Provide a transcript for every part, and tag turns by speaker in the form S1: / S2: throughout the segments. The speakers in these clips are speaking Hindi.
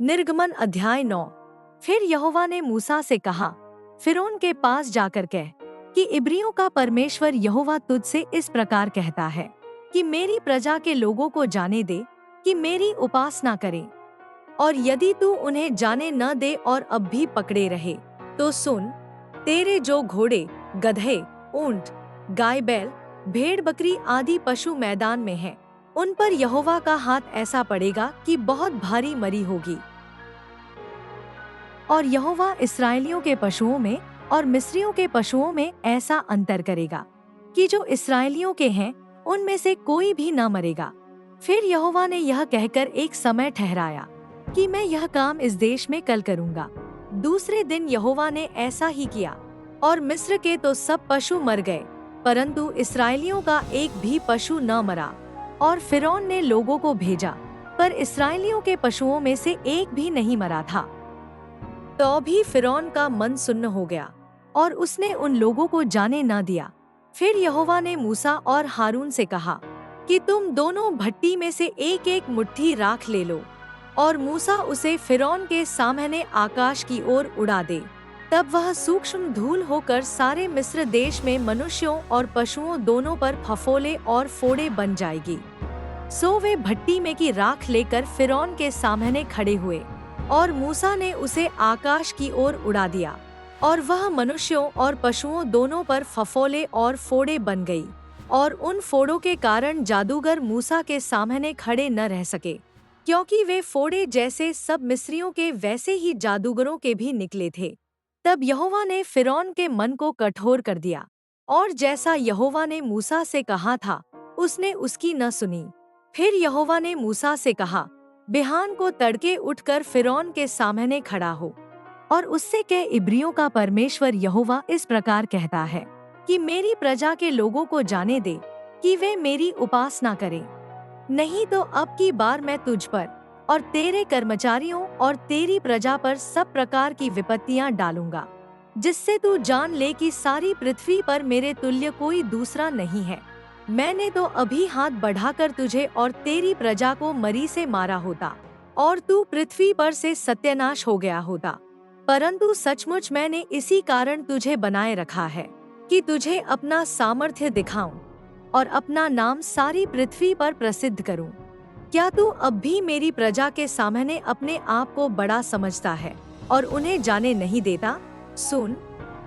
S1: निर्गमन अध्याय 9। फिर यहोवा ने मूसा से कहा, फिरौन के पास जाकर कह कि इब्रियों का परमेश्वर यहोवा तुझसे इस प्रकार कहता है कि मेरी प्रजा के लोगों को जाने दे कि मेरी उपासना करें। और यदि तू उन्हें जाने न दे और अब भी पकड़े रहे, तो सुन, तेरे जो घोड़े, गधे, ऊंट, गाय बैल, भेड़ बकरी आदि पशु मैदान में हैं, उन पर यहोवा का हाथ ऐसा पड़ेगा कि बहुत भारी मरी होगी। और यहोवा इस्राएलियों के पशुओं में और मिस्रियों के पशुओं में ऐसा अंतर करेगा कि जो इस्राएलियों के हैं उनमें से कोई भी न मरेगा। फिर यहोवा ने यह कहकर एक समय ठहराया कि मैं यह काम इस देश में कल करूंगा। दूसरे दिन यहोवा ने ऐसा ही किया, और मिस्र के तो सब पशु मर गए, परंतु इस्राएलियों का एक भी पशु न मरा। और फिरौन ने लोगों को भेजा, पर इस्राएलियों के पशुओं में से एक भी नहीं मरा था। तो भी फिरौन का मन सुन्न हो गया, और उसने उन लोगों को जाने न दिया। फिर यहोवा ने मूसा और हारून से कहा कि तुम दोनों भट्टी में से एक एक मुट्ठी राख ले लो, और मूसा उसे फिरौन के सामने आकाश की ओर उड़ा दे। तब वह सूक्ष्म धूल होकर सारे मिस्र देश में मनुष्यों और पशुओं दोनों पर फफोले और फोड़े बन जाएगी। सो वे भट्टी में की राख लेकर फिरौन के सामने खड़े हुए, और मूसा ने उसे आकाश की ओर उड़ा दिया, और वह मनुष्यों और पशुओं दोनों पर फफोले और फोड़े बन गई। और उन फोड़ों के कारण जादूगर मूसा के सामने खड़े न रह सके, क्योंकि वे फोड़े जैसे सब मिस्रियों के वैसे ही जादूगरों के भी निकले थे। तब यहोवा ने फिरौन के मन को कठोर कर दिया, और जैसा यहोवा ने मूसा से कहा था उसने उसकी न सुनी। फिर यहोवा ने मूसा से कहा, बिहान को तड़के उठकर फिरौन के सामने खड़ा हो, और उससे कह, इब्रियों का परमेश्वर यहोवा इस प्रकार कहता है कि मेरी प्रजा के लोगों को जाने दे कि वे मेरी उपासना करें। नहीं तो अब की बार मैं तुझ पर और तेरे कर्मचारियों और तेरी प्रजा पर सब प्रकार की विपत्तियां डालूंगा, जिससे तू जान ले कि सारी पृथ्वी पर मेरे तुल्य कोई दूसरा नहीं है। मैंने तो अभी हाथ बढ़ाकर तुझे और तेरी प्रजा को मरी से मारा होता, और तू पृथ्वी पर से सत्यानाश हो गया होता। परंतु सचमुच मैंने इसी कारण तुझे बनाए रखा है कि तुझे अपना सामर्थ्य दिखाऊं और अपना नाम सारी पृथ्वी पर प्रसिद्ध करूं। क्या तू अब भी मेरी प्रजा के सामने अपने आप को बड़ा समझता है और उन्हें जाने नहीं देता? सुन,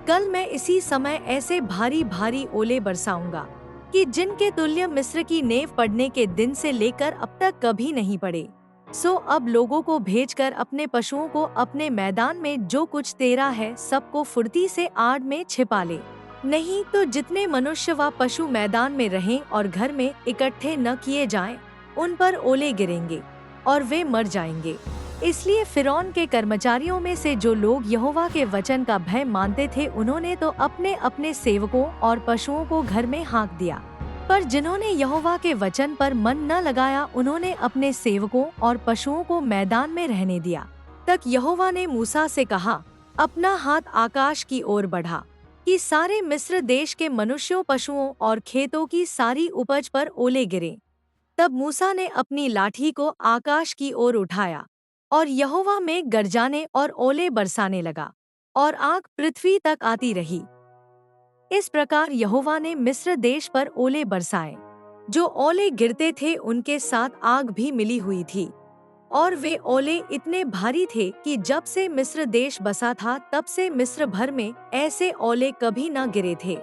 S1: कल मैं इसी समय ऐसे भारी भारी ओले बरसाऊंगा कि जिनके तुल्य मिस्र की नेव पड़ने के दिन से लेकर अब तक कभी नहीं पड़े। सो अब लोगों को भेजकर अपने पशुओं को अपने मैदान में जो कुछ तेरा है सबको फुर्ती से आड़ में छिपा ले। नहीं तो जितने मनुष्य व पशु मैदान में रहें और घर में इकट्ठे न किए जाएं, उन पर ओले गिरेंगे और वे मर जाएंगे। इसलिए फिरौन के कर्मचारियों में से जो लोग यहोवा के वचन का भय मानते थे, उन्होंने तो अपने अपने सेवकों और पशुओं को घर में हाँक दिया। पर जिन्होंने यहोवा के वचन पर मन न लगाया, उन्होंने अपने सेवकों और पशुओं को मैदान में रहने दिया। तक यहोवा ने मूसा से कहा, अपना हाथ आकाश की ओर बढ़ा कि सारे मिस्र देश के मनुष्यों, पशुओं और खेतों की सारी उपज पर ओले गिरे। तब मूसा ने अपनी लाठी को आकाश की ओर उठाया, और यहोवा में गरजाने और ओले बरसाने लगा, और आग पृथ्वी तक आती रही। इस प्रकार यहोवा ने मिस्र देश पर ओले बरसाए। जो ओले गिरते थे उनके साथ आग भी मिली हुई थी, और वे ओले इतने भारी थे कि जब से मिस्र देश बसा था तब से मिस्र भर में ऐसे ओले कभी न गिरे थे।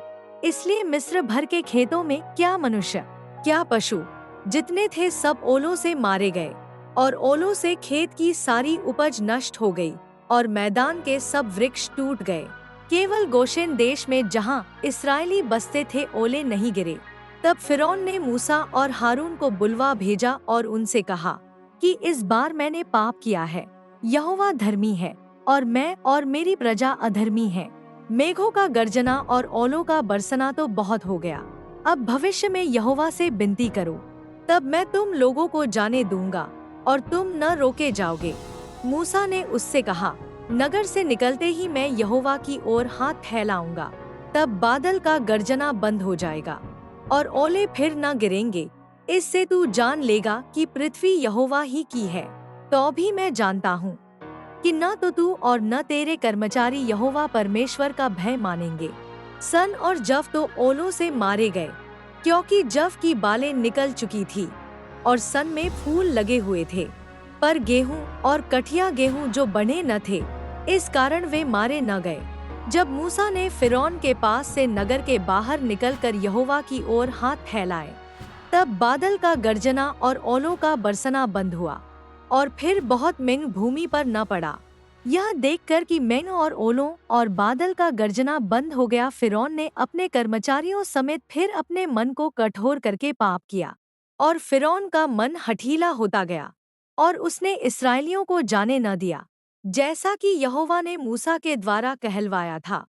S1: इसलिए मिस्र भर के खेतों में क्या मनुष्य क्या पशु जितने थे सब ओलों से मारे गए, और ओलों से खेत की सारी उपज नष्ट हो गई, और मैदान के सब वृक्ष टूट गए। केवल गोशेन देश में जहाँ इस्राएली बसते थे ओले नहीं गिरे। तब फिरौन ने मूसा और हारून को बुलवा भेजा और उनसे कहा कि इस बार मैंने पाप किया है। यहोवा धर्मी है और मैं और मेरी प्रजा अधर्मी है। मेघों का गर्जना और ओलों का बरसना तो बहुत हो गया। अब भविष्य में यहोवा से विनती करो, तब मैं तुम लोगों को जाने दूंगा और तुम न रोके जाओगे। मूसा ने उससे कहा, नगर से निकलते ही मैं यहोवा की ओर हाथ फैलाऊंगा, तब बादल का गर्जना बंद हो जाएगा और ओले फिर न गिरेंगे। इससे तू जान लेगा कि पृथ्वी यहोवा ही की है। तो भी मैं जानता हूँ कि न तो तू और न तेरे कर्मचारी यहोवा परमेश्वर का भय मानेंगे। सन और जव तो ओलों से मारे गए, क्योंकि जव की बालें निकल चुकी थी और सन में फूल लगे हुए थे, पर गेहूं और कठिया गेहूं जो बने न थे, इस कारण वे मारे न गए। जब मूसा ने फिरौन के पास से नगर के बाहर निकलकर यहोवा की ओर हाथ फैलाए, तब बादल का गर्जना और ओलों का बरसना बंद हुआ, और फिर बहुत मेघ भूमि पर न पड़ा। यह देखकर कि मेघ और ओलों और बादल का गर्जना बंद हो गया, फिरौन ने अपने कर्मचारियों समेत फिर अपने मन को कठोर करके पाप किया, और फिरौन का मन हठीला होता गया, और उसने इस्राएलियों को जाने न दिया, जैसा कि यहोवा ने मूसा के द्वारा कहलवाया था।